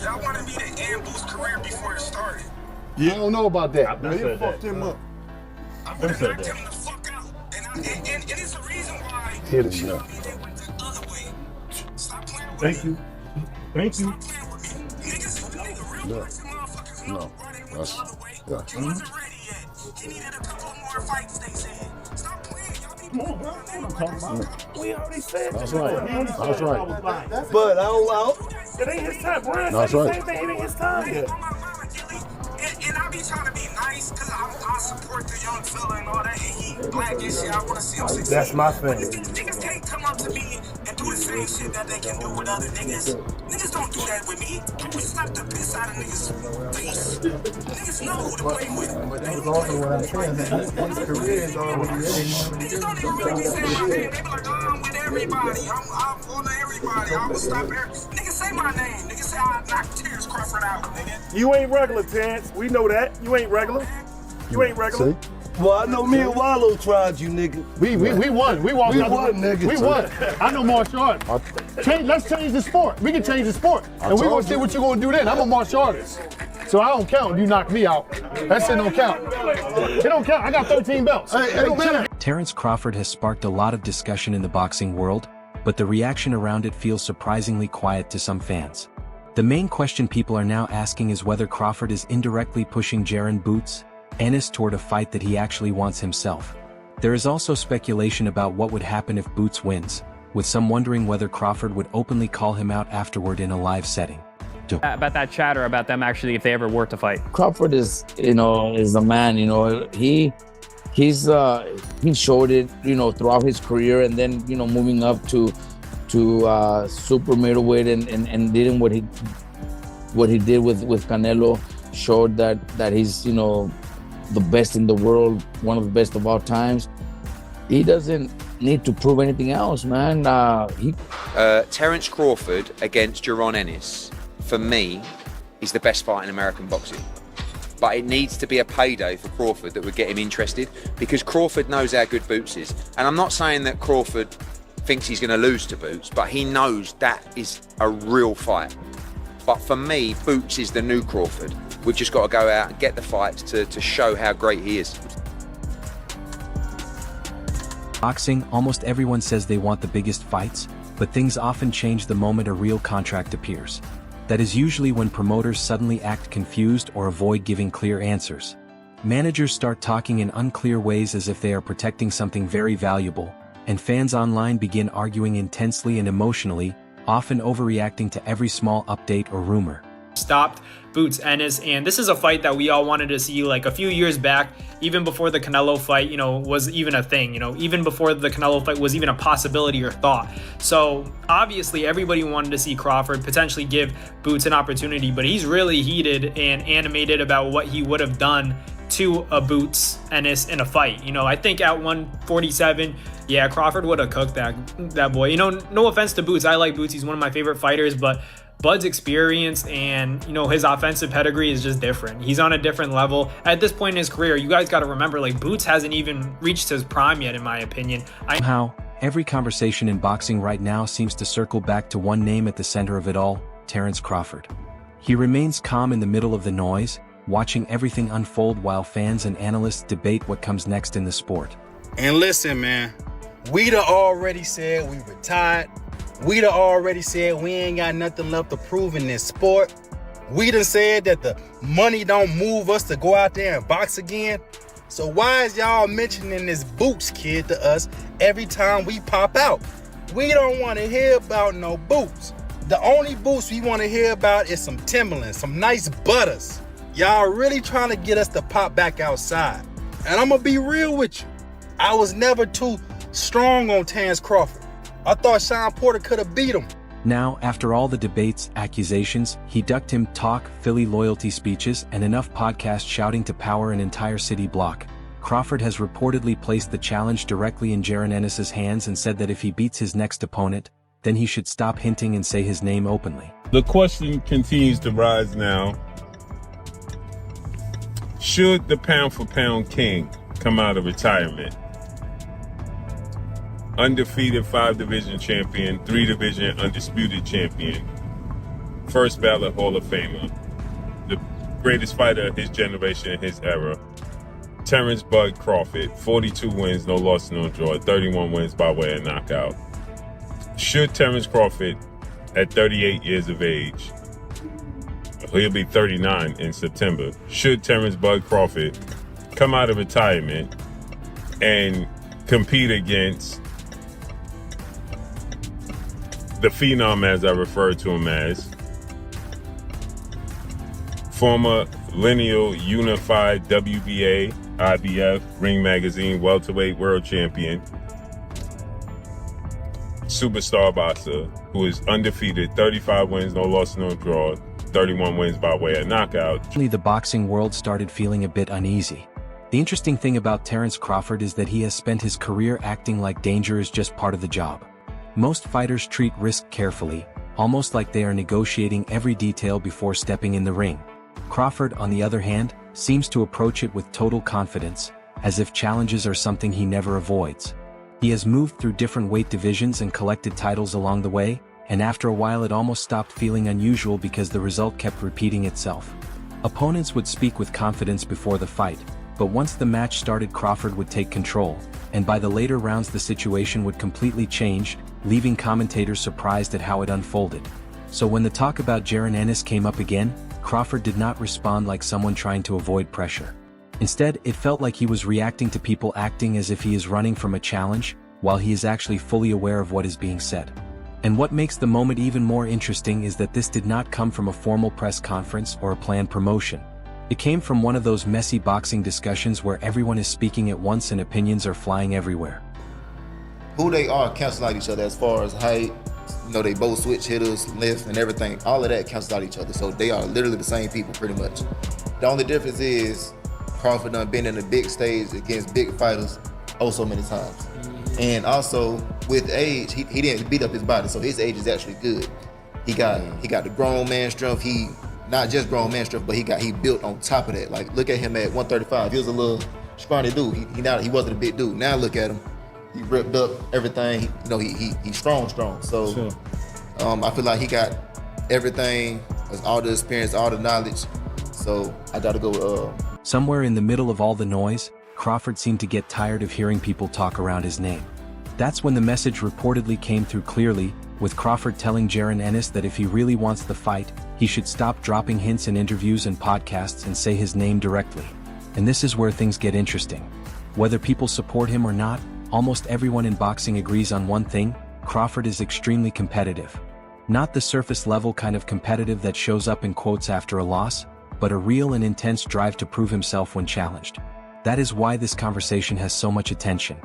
Y'all wanted me to end Boots' career before it started. Yeah, I don't know about that. No, you fucked him up. I would have knocked him the fuck out. And it's a reason why. Hit it, yeah. They went the other way. Stop playing with Thank me. you. Thank you. Stop playing with me. Niggas, real boxing motherfuckers know why they went the other way. Yeah. He wasn't ready yet. He needed a couple more fights, they said. Stop playing. Y'all be Come on, bro. That's what I'm talking about. We already said That's that. right. That's right. But out. It ain't his time. Brian That's said the right. same thing. It ain't his time yet. on my mama, Gilly. And I be trying to be nice because I support the young fella and all that. And he black and shit. I want to see him succeed. That's my thing. Niggas can't come up to me and do the same shit that they can do with other niggas. Niggas don't do that with me. I will slap the piss out of niggas' face. Niggas know who to play with. But that was also what I'm saying. His career is already Niggas don't even really be saying my name. They be like, oh, I'm with everybody. I'm on everybody. I will stop everybody. Niggas say my name. Niggas say I knocked Terence Crawford out, nigga. You ain't regular, Terence. We know that. You ain't regular. You ain't regular. See? Well, I know me and Wallow tried you, nigga. We won. We won, nigga. We won. I know martial arts. Let's change the sport. We can change the sport. And we're going to see what you're going to do then. I'm a martial artist. So I don't count if you knock me out. That shit don't count. It don't count. I got 13 belts. It don't matter. Terence Crawford has sparked a lot of discussion in the boxing world, but the reaction around it feels surprisingly quiet to some fans. The main question people are now asking is whether Crawford is indirectly pushing Jaron Boots Ennis toward a fight that he actually wants himself. There is also speculation about what would happen if Boots wins, with some wondering whether Crawford would openly call him out afterward in a live setting. About that chatter about them actually if they ever were to fight. Crawford is a man, he showed it, throughout his career, and then, moving up to super middleweight and did what he did with Canelo, showed that he's, the best in the world, one of the best of all times. He doesn't need to prove anything else, man. Terence Crawford against Jaron Ennis, for me, is the best fight in American boxing. But it needs to be a payday for Crawford that would get him interested, because Crawford knows how good Boots is. And I'm not saying that Crawford thinks he's going to lose to Boots, but he knows that is a real fight. But for me, Boots is the new Crawford. We've just got to go out and get the fights to show how great he is. Boxing, almost everyone says they want the biggest fights, but things often change the moment a real contract appears. That is usually when promoters suddenly act confused or avoid giving clear answers. Managers start talking in unclear ways as if they are protecting something very valuable, and fans online begin arguing intensely and emotionally, often overreacting to every small update or rumor. Stopped Boots Ennis, and this is a fight that we all wanted to see like a few years back, even before the Canelo fight, was even a thing, even before the Canelo fight was even a possibility or thought. So obviously everybody wanted to see Crawford potentially give Boots an opportunity, but he's really heated and animated about what he would have done to a Boots Ennis in a fight. I think at 147, yeah, Crawford would have cooked that boy. No offense to Boots. I like Boots. He's one of my favorite fighters, but Bud's experience and, his offensive pedigree is just different. He's on a different level. At this point in his career, you guys got to remember, Boots hasn't even reached his prime yet, in my opinion. Somehow, every conversation in boxing right now seems to circle back to one name at the center of it all, Terence Crawford. He remains calm in the middle of the noise, watching everything unfold while fans and analysts debate what comes next in the sport. And listen, man, we done already said we retired. We done already said we ain't got nothing left to prove in this sport. We done said that the money don't move us to go out there and box again. So why is y'all mentioning this Boots kid to us every time we pop out? We don't want to hear about no Boots. The only Boots we want to hear about is some Timberlands, some nice butters. Y'all really trying to get us to pop back outside. And I'm going to be real with you. I was never too strong on Terence Crawford. I thought Sean Porter could have beat him. Now, after all the debates, accusations, he ducked him talk, Philly loyalty speeches, and enough podcasts shouting to power an entire city block, Crawford has reportedly placed the challenge directly in Jaron Ennis's hands and said that if he beats his next opponent, then he should stop hinting and say his name openly. The question continues to rise now. Should the pound-for-pound king come out of retirement? Undefeated 5-division champion, 3-division undisputed champion, first ballot Hall of Famer, the greatest fighter of his generation and his era, Terence Bud Crawford, 42 wins, no loss, no draw, 31 wins by way of knockout. Should Terence Crawford, at 38 years of age, he'll be 39 in September, should Terence Bud Crawford come out of retirement and compete against the Phenom, as I refer to him as, former lineal unified WBA, IBF, Ring Magazine welterweight world champion, superstar boxer who is undefeated, 35 wins, no loss, no draw, 31 wins by way of knockout. The boxing world started feeling a bit uneasy. The interesting thing about Terence Crawford is that he has spent his career acting like danger is just part of the job. Most fighters treat risk carefully, almost like they are negotiating every detail before stepping in the ring. Crawford, on the other hand, seems to approach it with total confidence, as if challenges are something he never avoids. He has moved through different weight divisions and collected titles along the way, and after a while it almost stopped feeling unusual because the result kept repeating itself. Opponents would speak with confidence before the fight, but once the match started Crawford would take control, and by the later rounds the situation would completely change, leaving commentators surprised at how it unfolded. So when the talk about Jaron Ennis came up again, Crawford did not respond like someone trying to avoid pressure. Instead, it felt like he was reacting to people acting as if he is running from a challenge, while he is actually fully aware of what is being said. And what makes the moment even more interesting is that this did not come from a formal press conference or a planned promotion. It came from one of those messy boxing discussions where everyone is speaking at once and opinions are flying everywhere. Who they are cancel out each other as far as height. You know, they both switch hitters, lifts, and everything. All of that cancels out each other. So they are literally the same people, pretty much. The only difference is Crawford done been in the big stage against big fighters oh so many times. And also, with age, he didn't beat up his body, so his age is actually good. He got the grown man strength. He not just grown man strength, but he built on top of that. Like, look at him at 135. He was a little scrawny dude. He wasn't a big dude. Now look at him. He ripped up everything. He's strong. So sure. I feel like he got everything, all the experience, all the knowledge. So I gotta go with Somewhere in the middle of all the noise, Crawford seemed to get tired of hearing people talk around his name. That's when the message reportedly came through clearly, with Crawford telling Jaron Ennis that if he really wants the fight, he should stop dropping hints in interviews and podcasts and say his name directly. And this is where things get interesting. Whether people support him or not, almost everyone in boxing agrees on one thing: Crawford is extremely competitive. Not the surface level kind of competitive that shows up in quotes after a loss, but a real and intense drive to prove himself when challenged. That is why this conversation has so much attention.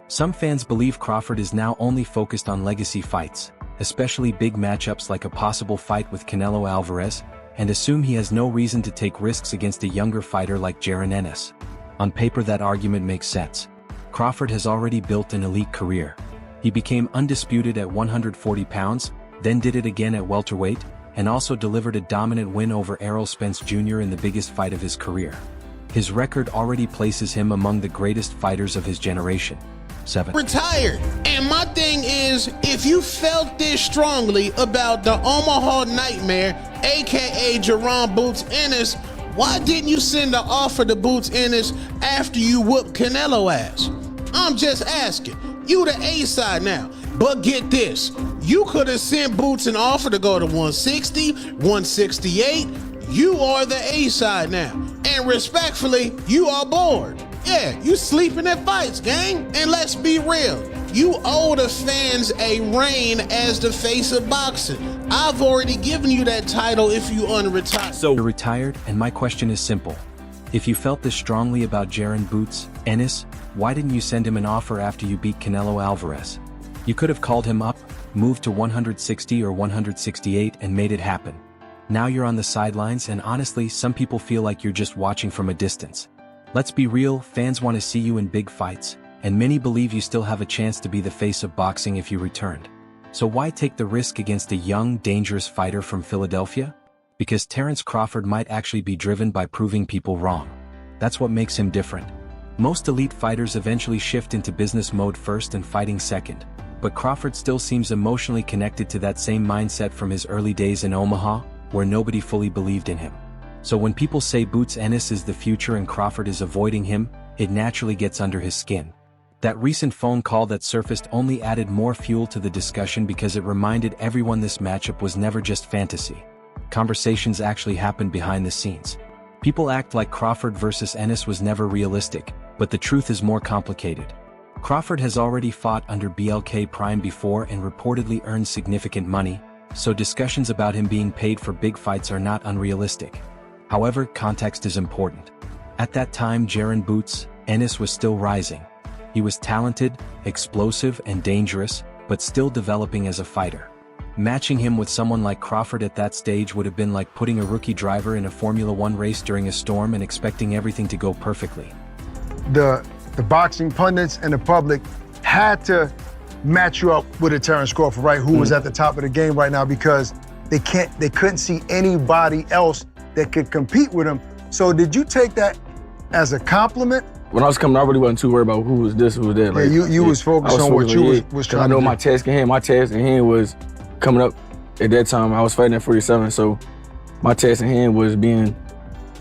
Some fans believe Crawford is now only focused on legacy fights, especially big matchups like a possible fight with Canelo Alvarez, and assume he has no reason to take risks against a younger fighter like Jaron Ennis. On paper that argument makes sense. Crawford has already built an elite career. He became undisputed at 140 pounds, then did it again at welterweight, and also delivered a dominant win over Errol Spence Jr. in the biggest fight of his career. His record already places him among the greatest fighters of his generation. 7. Retired. And my thing is, if you felt this strongly about the Omaha Nightmare, aka Jaron Boots Ennis, why didn't you send the offer to Boots Ennis after you whooped Canelo ass? I'm just asking. You the A side now. But get this, you could have sent Boots an offer to go to 160, 168. You are the A side now. And respectfully, you are bored. Yeah, you sleeping at fights, gang. And let's be real, you owe the fans a reign as the face of boxing. I've already given you that title if you unretired. So you're retired, and my question is simple. If you felt this strongly about Jaron Boots Ennis, why didn't you send him an offer after you beat Canelo Alvarez? You could have called him up, moved to 160 or 168 and made it happen. Now you're on the sidelines, and honestly, some people feel like you're just watching from a distance. Let's be real, fans want to see you in big fights, and many believe you still have a chance to be the face of boxing if you returned. So why take the risk against a young, dangerous fighter from Philadelphia? Because Terence Crawford might actually be driven by proving people wrong. That's what makes him different. Most elite fighters eventually shift into business mode first and fighting second, but Crawford still seems emotionally connected to that same mindset from his early days in Omaha, where nobody fully believed in him. So when people say Boots Ennis is the future and Crawford is avoiding him, it naturally gets under his skin. That recent phone call that surfaced only added more fuel to the discussion because it reminded everyone this matchup was never just fantasy. Conversations actually happened behind the scenes. People act like Crawford versus Ennis was never realistic, but the truth is more complicated. Crawford has already fought under BLK Prime before and reportedly earned significant money, so discussions about him being paid for big fights are not unrealistic. However, context is important. At that time, Jaron Boots Ennis was still rising. He was talented, explosive, and dangerous, but still developing as a fighter. Matching him with someone like Crawford at that stage would have been like putting a rookie driver in a Formula One race during a storm and expecting everything to go perfectly. The boxing pundits and the public had to match you up with a Terence Crawford, right? Who was at the top of the game right now because they couldn't see anybody else that could compete with him. So did you take that as a compliment? When I was coming, I really wasn't too worried about who was this, who was that. Like, you was focused on what you was trying to do. I know my task in hand was coming up. At that time, I was fighting at 47, so my task in hand was being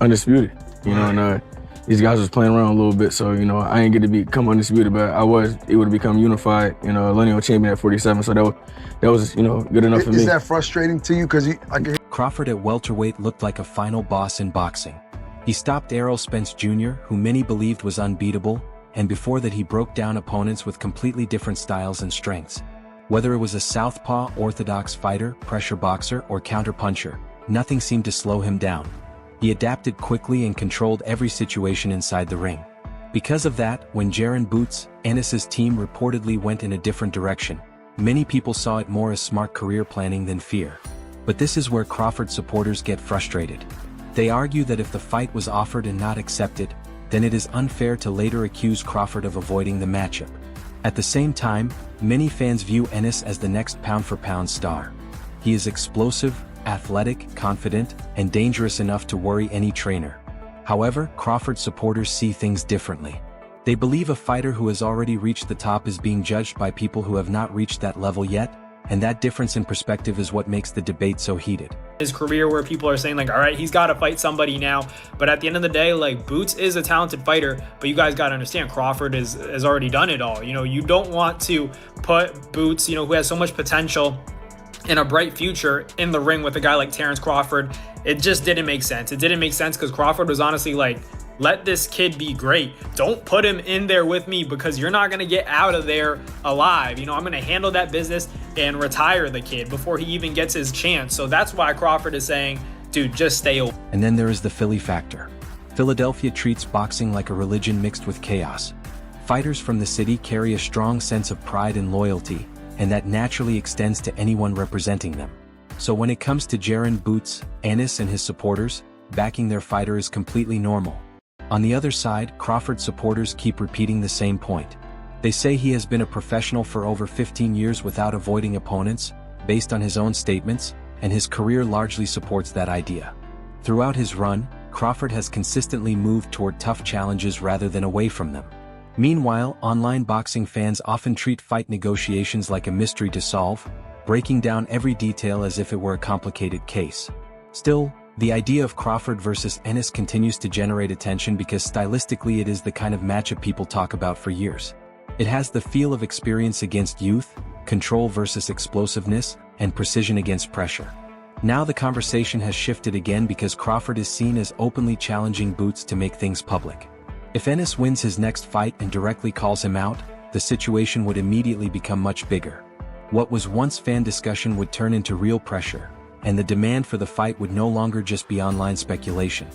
undisputed. You know, and these guys was playing around a little bit, so I didn't get to become undisputed, but it would have become unified. Lineal champion at 47, so that was good enough for me. Is that frustrating to you? Because Crawford at welterweight looked like a final boss in boxing. He stopped Errol Spence Jr., who many believed was unbeatable, and before that he broke down opponents with completely different styles and strengths. Whether it was a southpaw, orthodox fighter, pressure boxer, or counterpuncher, nothing seemed to slow him down. He adapted quickly and controlled every situation inside the ring. Because of that, when Jaron Boots Ennis's team reportedly went in a different direction, many people saw it more as smart career planning than fear. But this is where Crawford supporters get frustrated. They argue that if the fight was offered and not accepted, then it is unfair to later accuse Crawford of avoiding the matchup. At the same time, many fans view Ennis as the next pound-for-pound star. He is explosive, athletic, confident, and dangerous enough to worry any trainer. However, Crawford supporters see things differently. They believe a fighter who has already reached the top is being judged by people who have not reached that level yet, and that difference in perspective is what makes the debate so heated. His career where people are saying like, all right, he's got to fight somebody now. But at the end of the day, like, Boots is a talented fighter, but you guys got to understand Crawford has already done it all. You don't want to put Boots, who has so much potential and a bright future in the ring with a guy like Terence Crawford. It just didn't make sense. It didn't make sense because Crawford was honestly like, let this kid be great. Don't put him in there with me because you're not going to get out of there alive. I'm going to handle that business and retire the kid before he even gets his chance. So that's why Crawford is saying, dude, just stay away. And then there is the Philly factor. Philadelphia treats boxing like a religion mixed with chaos. Fighters from the city carry a strong sense of pride and loyalty, and that naturally extends to anyone representing them. So when it comes to Jaron Boots Ennis and his supporters, backing their fighter is completely normal. On the other side, Crawford supporters keep repeating the same point. They say he has been a professional for over 15 years without avoiding opponents, based on his own statements, and his career largely supports that idea. Throughout his run, Crawford has consistently moved toward tough challenges rather than away from them. Meanwhile, online boxing fans often treat fight negotiations like a mystery to solve, breaking down every detail as if it were a complicated case. Still, the idea of Crawford versus Ennis continues to generate attention because stylistically it is the kind of matchup people talk about for years. It has the feel of experience against youth, control versus explosiveness, and precision against pressure. Now the conversation has shifted again because Crawford is seen as openly challenging Boots to make things public. If Ennis wins his next fight and directly calls him out, the situation would immediately become much bigger. What was once fan discussion would turn into real pressure, and the demand for the fight would no longer just be online speculation.